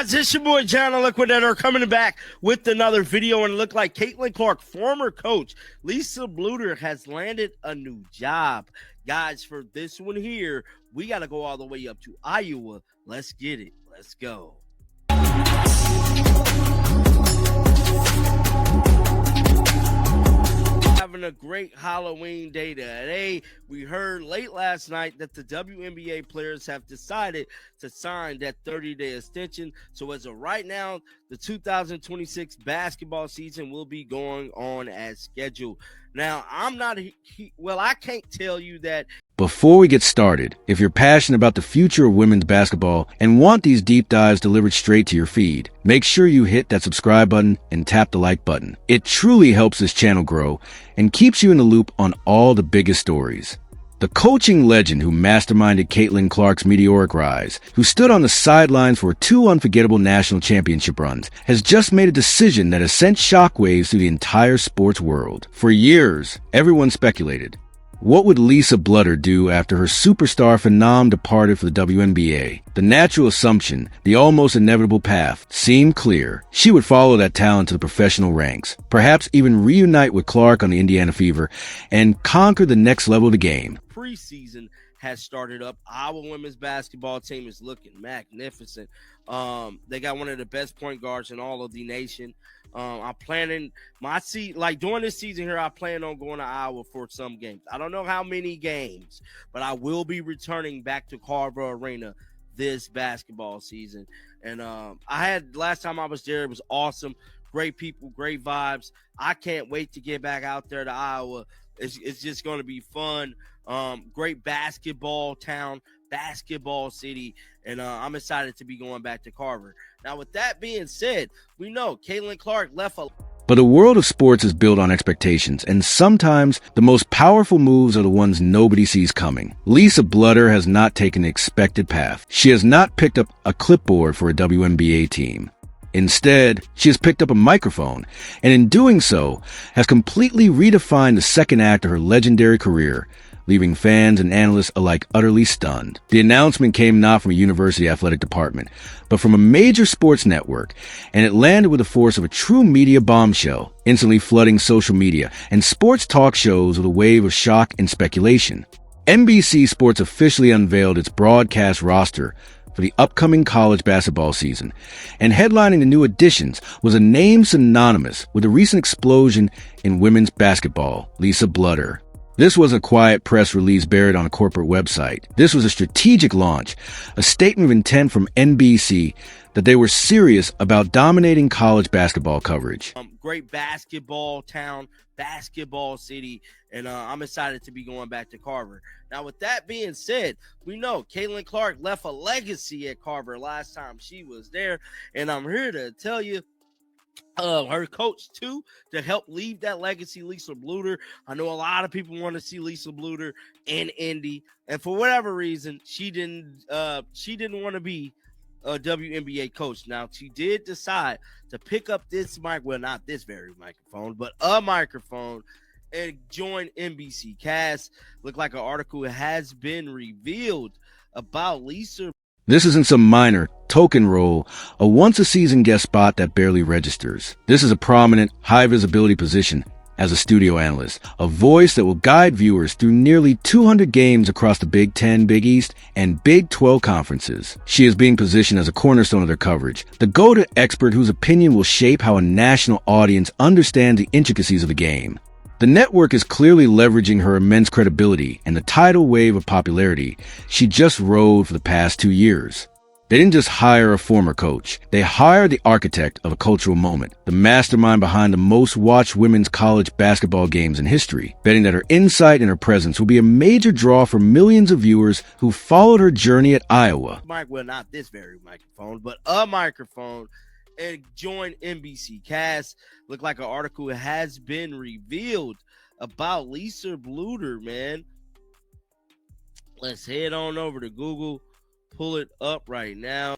guys, it's your boy John Liquidator coming back with another video, and it looked like Caitlin Clark, former coach Lisa Bluder, has landed a new job. Guys, for this one here, we got to go all the way up to Iowa. Let's get it. Let's go. Having a great Halloween day today. We heard late last night that the WNBA players have decided to sign that 30-day extension. So as of right now, the 2026 basketball season will be going on as scheduled. Now, I can't tell you that. Before we get started, if you're passionate about the future of women's basketball and want these deep dives delivered straight to your feed, make sure you hit that subscribe button and tap the like button. It truly helps this channel grow and keeps you in the loop on all the biggest stories. The coaching legend who masterminded Caitlin Clark's meteoric rise, who stood on the sidelines for 2 unforgettable national championship runs, has just made a decision that has sent shockwaves through the entire sports world. For years, everyone speculated, what would Lisa Bluder do after her superstar phenom departed for the WNBA? The natural assumption, the almost inevitable path, seemed clear. She would follow that talent to the professional ranks, perhaps even reunite with Clark on the Indiana Fever, and conquer the next level of the game. Preseason has started up. Our women's basketball team is looking magnificent. They got one of the best point guards in all of the nation. I'm planning during this season here, I plan on going to Iowa for some games. I don't know how many games, but I will be returning back to Carver Arena this basketball season. And last time I was there, it was awesome. Great people, great vibes. I can't wait to get back out there to Iowa. It's just going to be fun. Great basketball town, basketball city, and I'm excited to be going back to Carver. Now, with that being said, we know Caitlin Clark left a... But the world of sports is built on expectations, and sometimes the most powerful moves are the ones nobody sees coming. Lisa Bluder has not taken the expected path. She has not picked up a clipboard for a WNBA team. Instead, she has picked up a microphone, and in doing so, has completely redefined the second act of her legendary career, leaving fans and analysts alike utterly stunned. The announcement came not from a university athletic department, but from a major sports network, and it landed with the force of a true media bombshell, instantly flooding social media and sports talk shows with a wave of shock and speculation. NBC Sports officially unveiled its broadcast roster for the upcoming college basketball season, and headlining the new additions was a name synonymous with the recent explosion in women's basketball, Lisa Bluder. This was a quiet press release buried on a corporate website. This was a strategic launch, a statement of intent from NBC that they were serious about dominating college basketball coverage. Great basketball town, basketball city, and I'm excited to be going back to Carver. Now, with that being said, we know Caitlin Clark left a legacy at Carver last time she was there, and I'm here to tell you, her coach too, to help leave that legacy, Lisa Bluder. I know a lot of people want to see Lisa Bluder in Indy, and for whatever reason, she didn't want to be a WNBA coach. Now, she did decide to pick up this not this very microphone, but a microphone, and join NBC Cast. Look like an article has been revealed about Lisa. This isn't some minor token role, a once-a-season guest spot that barely registers. This is a prominent, high-visibility position as a studio analyst, a voice that will guide viewers through nearly 200 games across the Big 10, Big East, and Big 12 conferences. She is being positioned as a cornerstone of their coverage, the go-to expert whose opinion will shape how a national audience understands the intricacies of the game. The network is clearly leveraging her immense credibility and the tidal wave of popularity she just rode for the past 2 years. They didn't just hire a former coach. They hired the architect of a cultural moment, the mastermind behind the most watched women's college basketball games in history, betting that her insight and her presence will be a major draw for millions of viewers who followed her journey at Iowa. Not this very microphone, but a microphone, and join NBC Cast. Look like an article has been revealed about Lisa Bluder, man. Let's head on over to Google, pull it up right now.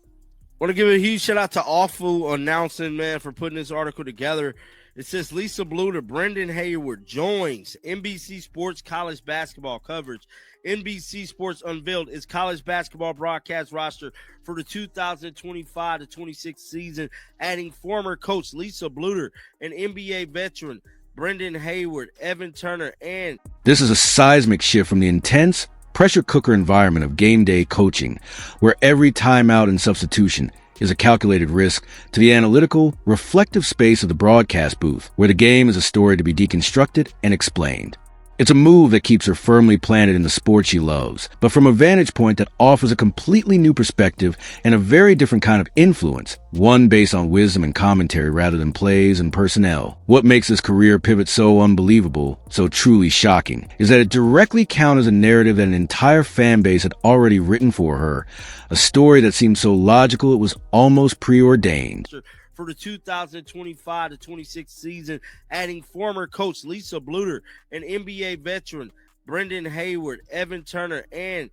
Want to give a huge shout out to Awful Announcing, man, for putting this article together. It says Lisa Bluder, Brendan Hayward joins NBC Sports college basketball coverage. NBC Sports unveiled its college basketball broadcast roster for the 2025-26 season, adding former coach Lisa Bluder, an NBA veteran, Brendan Hayward, Evan Turner, and... This is a seismic shift from the intense, pressure cooker environment of game day coaching, where every timeout and substitution is a calculated risk, to the analytical, reflective space of the broadcast booth, where the game is a story to be deconstructed and explained. It's a move that keeps her firmly planted in the sport she loves, but from a vantage point that offers a completely new perspective and a very different kind of influence, one based on wisdom and commentary rather than plays and personnel. What makes this career pivot so unbelievable, so truly shocking, is that it directly counters a narrative that an entire fan base had already written for her, a story that seemed so logical it was almost preordained. For the 2025-26 season, adding former coach Lisa Bluder, an NBA veteran, Brendan Hayward, Evan Turner, and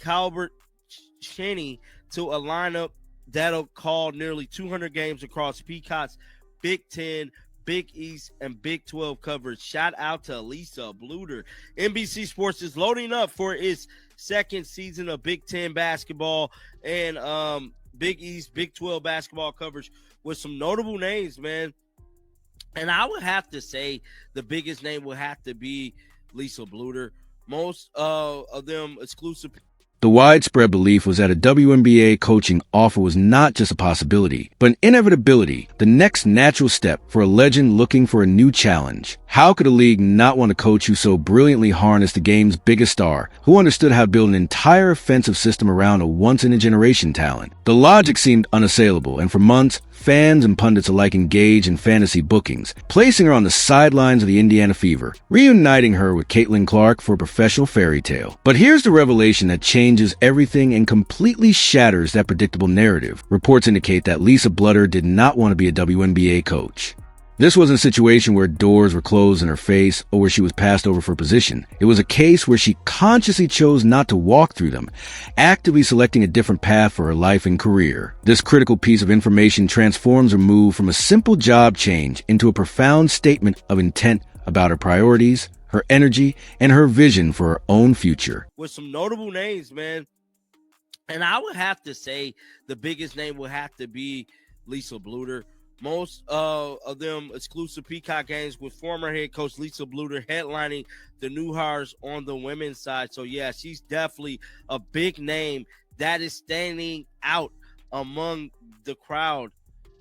Calbert Cheney to a lineup that'll call nearly 200 games across Peacock's Big Ten, Big East, and Big 12 coverage. Shout out to Lisa Bluder. NBC Sports is loading up for its second season of Big Ten basketball and Big East, Big 12 basketball coverage with some notable names, man. And I would have to say the biggest name would have to be Lisa Bluder. Most of them exclusive. The widespread belief was that a WNBA coaching offer was not just a possibility, but an inevitability, the next natural step for a legend looking for a new challenge. How could a league not want a coach who so brilliantly harnessed the game's biggest star, who understood how to build an entire offensive system around a once-in-a-generation talent? The logic seemed unassailable, and for months, fans and pundits alike engaged in fantasy bookings, placing her on the sidelines of the Indiana Fever, reuniting her with Caitlin Clark for a professional fairy tale. But here's the revelation that changes everything and completely shatters that predictable narrative. Reports indicate that Lisa Bluder did not want to be a WNBA coach. This wasn't a situation where doors were closed in her face or where she was passed over for position. It was a case where she consciously chose not to walk through them, actively selecting a different path for her life and career. This critical piece of information transforms her move from a simple job change into a profound statement of intent about her priorities, her energy, and her vision for her own future. With some notable names, man. And I would have to say the biggest name would have to be Lisa Bluder. Most of them exclusive Peacock games with former head coach Lisa Bluder headlining the new hires on the women's side. So, yeah, she's definitely a big name that is standing out among the crowd.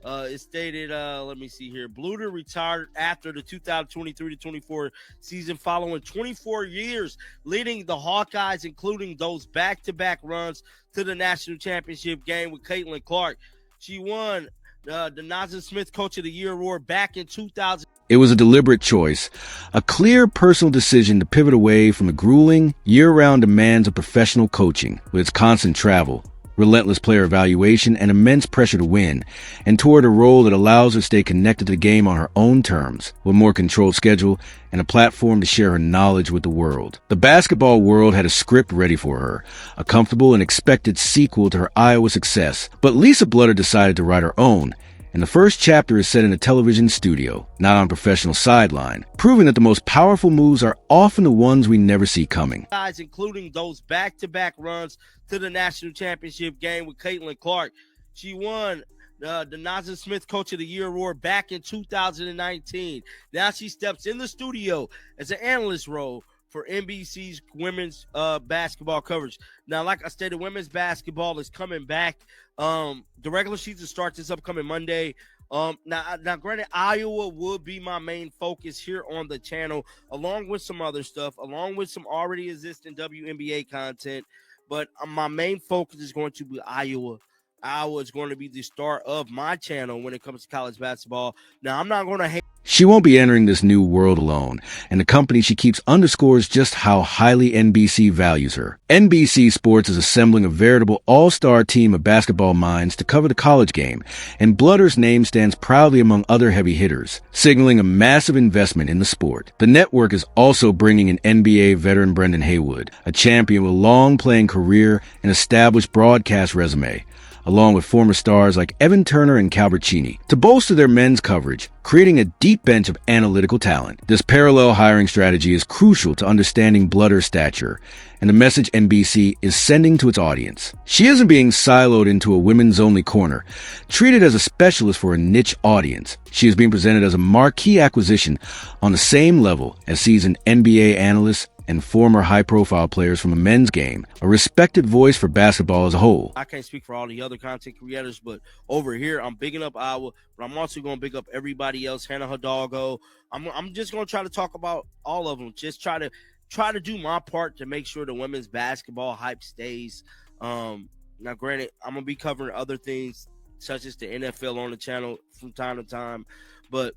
It stated, let me see here, Bluder retired after the 2023-24 season following 24 years leading the Hawkeyes, including those back-to-back runs to the national championship game with Caitlin Clark. She won the Nazem Smith Coach of the Year award back in 2000. It was a deliberate choice, a clear personal decision to pivot away from the grueling, year-round demands of professional coaching with its constant travel, relentless player evaluation, and immense pressure to win, and toward a role that allows her to stay connected to the game on her own terms, with a more controlled schedule and a platform to share her knowledge with the world. The basketball world had a script ready for her, a comfortable and expected sequel to her Iowa success, but Lisa Bluder decided to write her own, and the first chapter is set in a television studio, not on professional sideline, proving that the most powerful moves are often the ones we never see coming. Guys, including those back-to-back runs to the national championship game with Caitlin Clark. She won the Nazem Smith Coach of the Year award back in 2019. Now she steps in the studio as an analyst role for NBC's women's basketball coverage. Now, like I stated, women's basketball is coming back. The regular season starts this upcoming Monday. Now, granted, Iowa would be my main focus here on the channel, along with some other stuff, along with some already existing WNBA content. But my main focus is going to be Iowa. Iowa is going to be the start of my channel when it comes to college basketball. Now, I'm not going to hate. She won't be entering this new world alone, and the company she keeps underscores just how highly NBC values her. NBC Sports is assembling a veritable all-star team of basketball minds to cover the college game, and Blutter's name stands proudly among other heavy hitters, signaling a massive investment in the sport. The network is also bringing in NBA veteran Brendan Hayward, a champion with a long playing career and established broadcast resume, along with former stars like Evan Turner and Calbertini, to bolster their men's coverage, creating a deep bench of analytical talent. This parallel hiring strategy is crucial to understanding Blutter's stature and the message NBC is sending to its audience. She isn't being siloed into a women's-only corner, treated as a specialist for a niche audience. She is being presented as a marquee acquisition on the same level as seasoned NBA analysts and former high-profile players from the men's game, a respected voice for basketball as a whole. I can't speak for all the other content creators, but over here, I'm bigging up Iowa, but I'm also going to big up everybody else, Hannah Hidalgo. I'm just going to try to talk about all of them, just try to do my part to make sure the women's basketball hype stays. Now, granted, I'm going to be covering other things, such as the NFL on the channel from time to time, but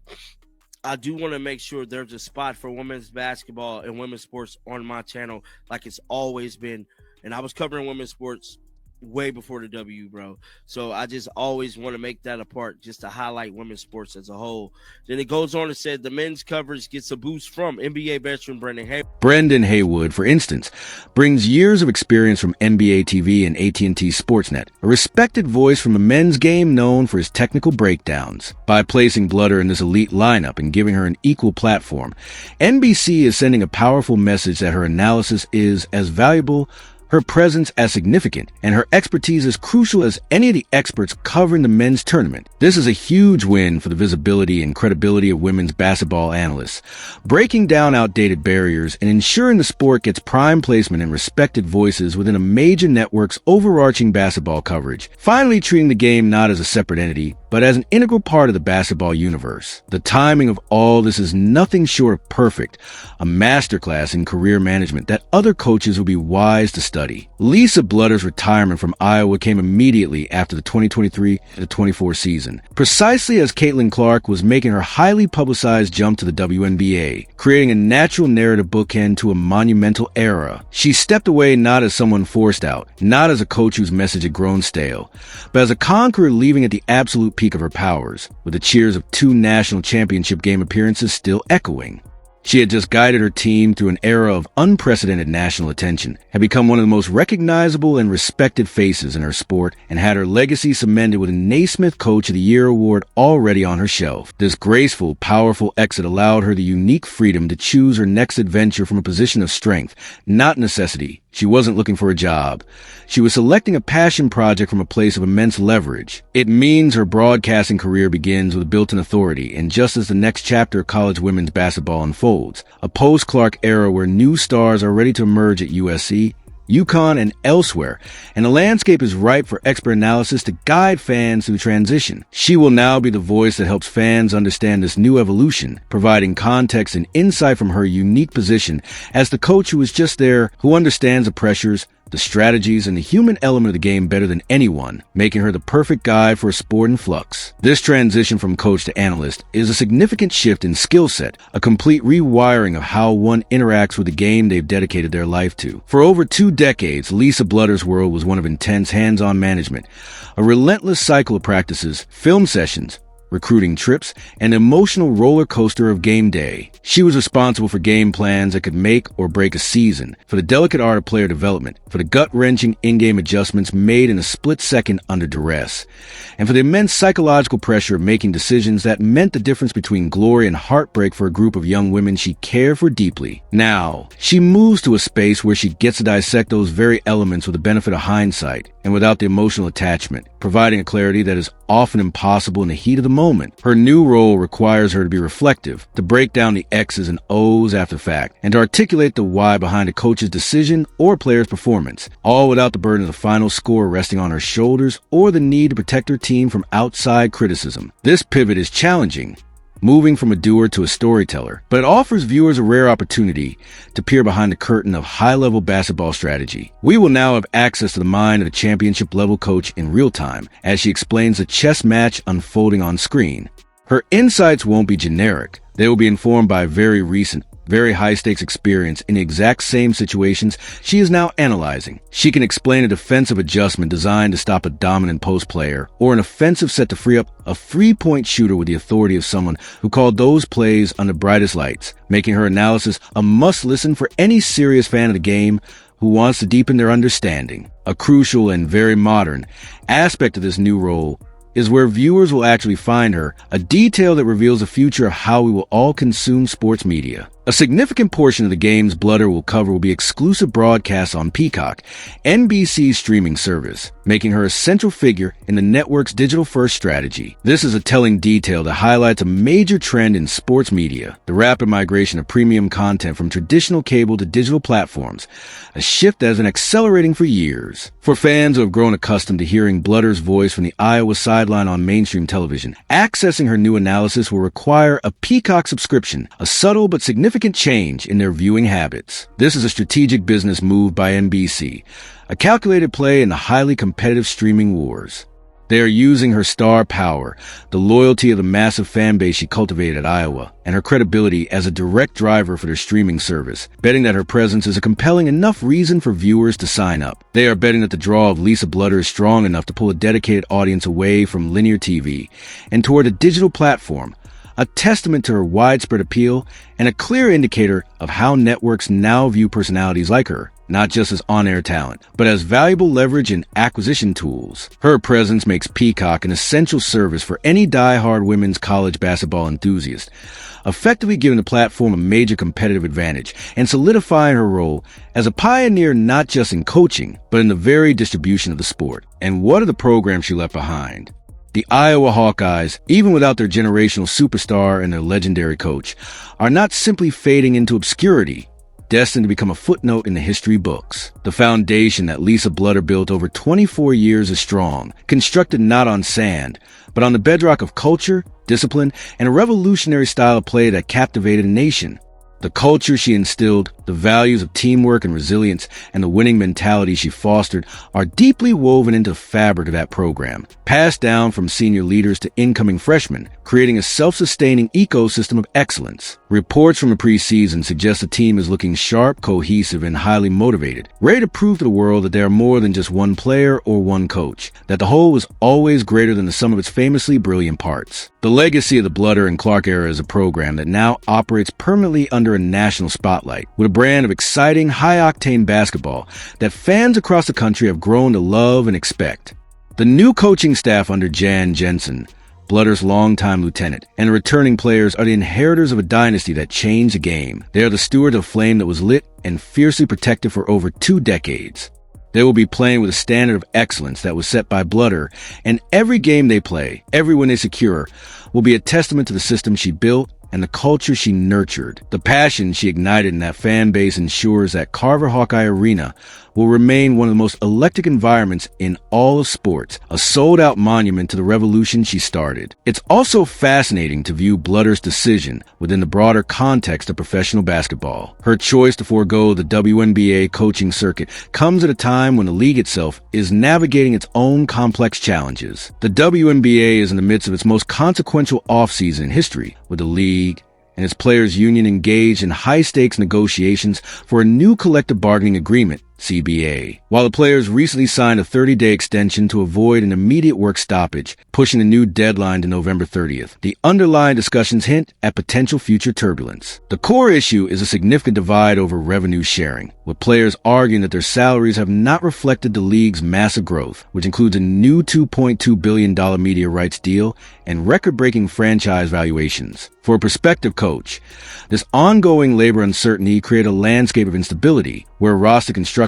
I do want to make sure there's a spot for women's basketball and women's sports on my channel like it's always been. And I was covering women's sports way before the W, bro. So I just always want to make that a part just to highlight women's sports as a whole. Then it goes on and said the men's coverage gets a boost from NBA veteran Brendan Haywood. Brendan Haywood, for instance, brings years of experience from NBA TV and AT&T Sportsnet, a respected voice from the men's game known for his technical breakdowns. By placing Blutter in this elite lineup and giving her an equal platform, NBC is sending a powerful message that her analysis is as valuable, her presence as significant, and her expertise as crucial as any of the experts covering the men's tournament. This is a huge win for the visibility and credibility of women's basketball analysts, breaking down outdated barriers and ensuring the sport gets prime placement and respected voices within a major network's overarching basketball coverage, finally treating the game not as a separate entity, but as an integral part of the basketball universe. The timing of all this is nothing short of perfect, a masterclass in career management that other coaches will be wise to study. Lisa Bluder's retirement from Iowa came immediately after the 2023-24 season, precisely as Caitlin Clark was making her highly publicized jump to the WNBA, creating a natural narrative bookend to a monumental era. She stepped away not as someone forced out, not as a coach whose message had grown stale, but as a conqueror leaving at the absolute peak of her powers, with the cheers of 2 national championship game appearances still echoing. She had just guided her team through an era of unprecedented national attention, had become one of the most recognizable and respected faces in her sport, and had her legacy cemented with a Naismith Coach of the Year award already on her shelf. This graceful, powerful exit allowed her the unique freedom to choose her next adventure from a position of strength, not necessity. She wasn't looking for a job. She was selecting a passion project from a place of immense leverage. It means her broadcasting career begins with built-in authority, and just as the next chapter of college women's basketball unfolds, a post-Clark era where new stars are ready to emerge at USC, UConn, and elsewhere, and the landscape is ripe for expert analysis to guide fans through transition. She will now be the voice that helps fans understand this new evolution, providing context and insight from her unique position as the coach who is just there, who understands the pressures, the strategies, and the human element of the game better than anyone, making her the perfect guide for a sport in flux. This transition from coach to analyst is a significant shift in skill set, a complete rewiring of how one interacts with the game they've dedicated their life to. For over 2 decades, Lisa Bluder's world was one of intense hands-on management, a relentless cycle of practices, film sessions, recruiting trips, and emotional roller coaster of game day. She was responsible for game plans that could make or break a season, for the delicate art of player development, for the gut-wrenching in-game adjustments made in a split second under duress, and for the immense psychological pressure of making decisions that meant the difference between glory and heartbreak for a group of young women she cared for deeply. Now, she moves to a space where she gets to dissect those very elements with the benefit of hindsight and without the emotional attachment, providing a clarity that is often impossible in the heat of the moment. Her new role requires her to be reflective, to break down the X's and O's after fact, and to articulate the why behind a coach's decision or player's performance, all without the burden of the final score resting on her shoulders or the need to protect her team from outside criticism. This pivot is challenging, moving from a doer to a storyteller, but it offers viewers a rare opportunity to peer behind the curtain of high-level basketball strategy. We will now have access to the mind of the championship-level coach in real time as she explains the chess match unfolding on screen. Her insights won't be generic. They will be informed by very recent, very high-stakes experience in the exact same situations she is now analyzing. She can explain a defensive adjustment designed to stop a dominant post player, or an offensive set to free up a 3-point shooter with the authority of someone who called those plays under brightest lights, making her analysis a must-listen for any serious fan of the game, who wants to deepen their understanding. A crucial and very modern aspect of this new role is where viewers will actually find her, a detail that reveals the future of how we will all consume sports media. A significant portion of the games Blutter will cover will be exclusive broadcasts on Peacock, NBC's streaming service, making her a central figure in the network's digital-first strategy. This is a telling detail that highlights a major trend in sports media, the rapid migration of premium content from traditional cable to digital platforms, a shift that has been accelerating for years. For fans who have grown accustomed to hearing Blutter's voice from the Iowa sideline on mainstream television, accessing her new analysis will require a Peacock subscription, a subtle but significant change in their viewing habits. This is a strategic business move by NBC, a calculated play in the highly competitive streaming wars. They are using her star power, the loyalty of the massive fan base she cultivated at Iowa, and her credibility as a direct driver for their streaming service, betting that her presence is a compelling enough reason for viewers to sign up. They are betting that the draw of Lisa Bluder is strong enough to pull a dedicated audience away from linear TV and toward a digital platform, a testament to her widespread appeal and a clear indicator of how networks now view personalities like her, not just as on-air talent, but as valuable leverage and acquisition tools. Her presence makes Peacock an essential service for any die-hard women's college basketball enthusiast, effectively giving the platform a major competitive advantage and solidifying her role as a pioneer not just in coaching, but in the very distribution of the sport. And what are the programs she left behind? The Iowa Hawkeyes, even without their generational superstar and their legendary coach, are not simply fading into obscurity, destined to become a footnote in the history books. The foundation that Lisa Bluder built over 24 years is strong, constructed not on sand, but on the bedrock of culture, discipline, and a revolutionary style of play that captivated a nation. The culture she instilled, the values of teamwork and resilience, and the winning mentality she fostered are deeply woven into the fabric of that program, passed down from senior leaders to incoming freshmen, creating a self-sustaining ecosystem of excellence. Reports from the preseason suggest the team is looking sharp, cohesive, and highly motivated, ready to prove to the world that they are more than just one player or one coach, that the whole was always greater than the sum of its famously brilliant parts. The legacy of the Blutter and Clark era is a program that now operates permanently under a national spotlight, with a brand of exciting, high-octane basketball that fans across the country have grown to love and expect. The new coaching staff under Jan Jensen, Blutter's longtime lieutenant, and the returning players are the inheritors of a dynasty that changed the game. They are the stewards of a flame that was lit and fiercely protected for over 2 decades. They will be playing with a standard of excellence that was set by Blutter, and every game they play, every win they secure, will be a testament to the system she built and the culture she nurtured. The passion she ignited in that fan base ensures that Carver Hawkeye Arena will remain one of the most electric environments in all of sports, a sold-out monument to the revolution she started. It's also fascinating to view Blutter's decision within the broader context of professional basketball. Her choice to forego the WNBA coaching circuit comes at a time when the league itself is navigating its own complex challenges. The WNBA is in the midst of its most consequential offseason in history, with the league and its players' union engaged in high-stakes negotiations for a new collective bargaining agreement, CBA. While the players recently signed a 30-day extension to avoid an immediate work stoppage, pushing the new deadline to November 30th, the underlying discussions hint at potential future turbulence. The core issue is a significant divide over revenue sharing, with players arguing that their salaries have not reflected the league's massive growth, which includes a new $2.2 billion media rights deal and record-breaking franchise valuations. For a prospective coach, this ongoing labor uncertainty created a landscape of instability where roster construction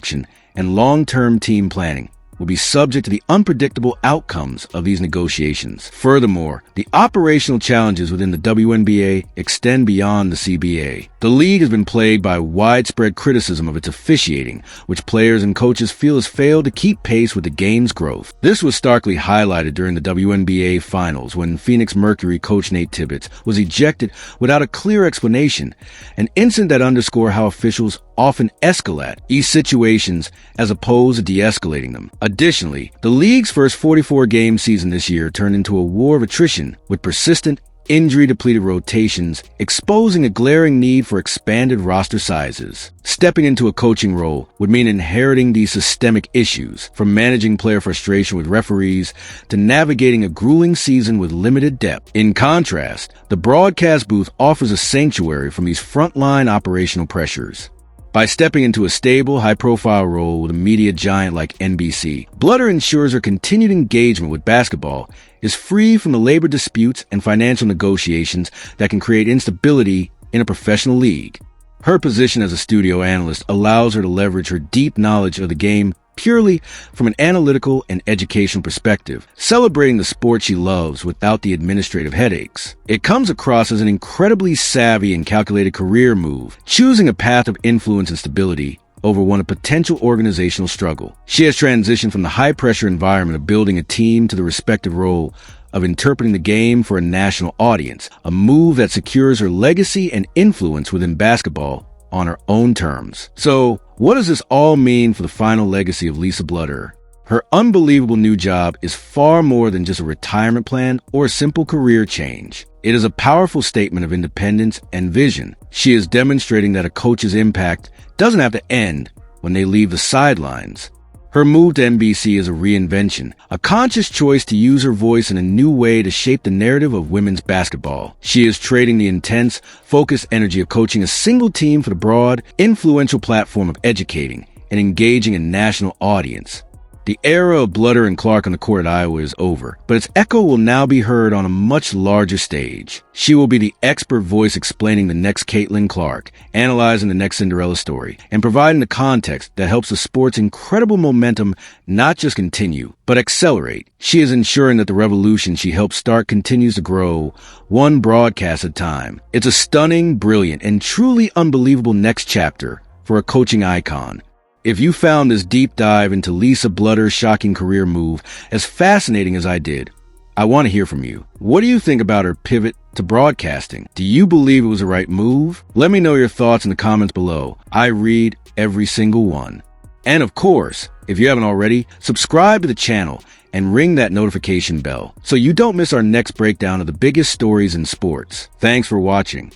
and long-term team planning will be subject to the unpredictable outcomes of these negotiations. Furthermore, the operational challenges within the WNBA extend beyond the CBA. The league has been plagued by widespread criticism of its officiating, which players and coaches feel has failed to keep pace with the game's growth. This was starkly highlighted during the WNBA Finals when Phoenix Mercury coach Nate Tibbetts was ejected without a clear explanation, an incident that underscored how officials often escalate these situations as opposed to de-escalating them. Additionally, the league's first 44-game season this year turned into a war of attrition with persistent, injury-depleted rotations, exposing a glaring need for expanded roster sizes. Stepping into a coaching role would mean inheriting these systemic issues, from managing player frustration with referees to navigating a grueling season with limited depth. In contrast, the broadcast booth offers a sanctuary from these frontline operational pressures. By stepping into a stable, high-profile role with a media giant like NBC, Blutter ensures her continued engagement with basketball is free from the labor disputes and financial negotiations that can create instability in a professional league. Her position as a studio analyst allows her to leverage her deep knowledge of the game purely from an analytical and educational perspective, celebrating the sport she loves without the administrative headaches. It comes across as an incredibly savvy and calculated career move, choosing a path of influence and stability over one of potential organizational struggle. She has transitioned from the high-pressure environment of building a team to the respective role of interpreting the game for a national audience, a move that secures her legacy and influence within basketball on her own terms. So, what does this all mean for the final legacy of Lisa Bluder? Her unbelievable new job is far more than just a retirement plan or a simple career change. It is a powerful statement of independence and vision. She is demonstrating that a coach's impact doesn't have to end when they leave the sidelines. Her move to NBC is a reinvention, a conscious choice to use her voice in a new way to shape the narrative of women's basketball. She is trading the intense, focused energy of coaching a single team for the broad, influential platform of educating and engaging a national audience. The era of Blutter and Clark on the court at Iowa is over, but its echo will now be heard on a much larger stage. She will be the expert voice explaining the next Caitlin Clark, analyzing the next Cinderella story, and providing the context that helps the sport's incredible momentum not just continue, but accelerate. She is ensuring that the revolution she helped start continues to grow, one broadcast at a time. It's a stunning, brilliant, and truly unbelievable next chapter for a coaching icon. If you found this deep dive into Lisa Bludder's shocking career move as fascinating as I did, I want to hear from you. What do you think about her pivot to broadcasting? Do you believe it was the right move? Let me know your thoughts in the comments below. I read every single one. And of course, if you haven't already, subscribe to the channel and ring that notification bell so you don't miss our next breakdown of the biggest stories in sports. Thanks for watching.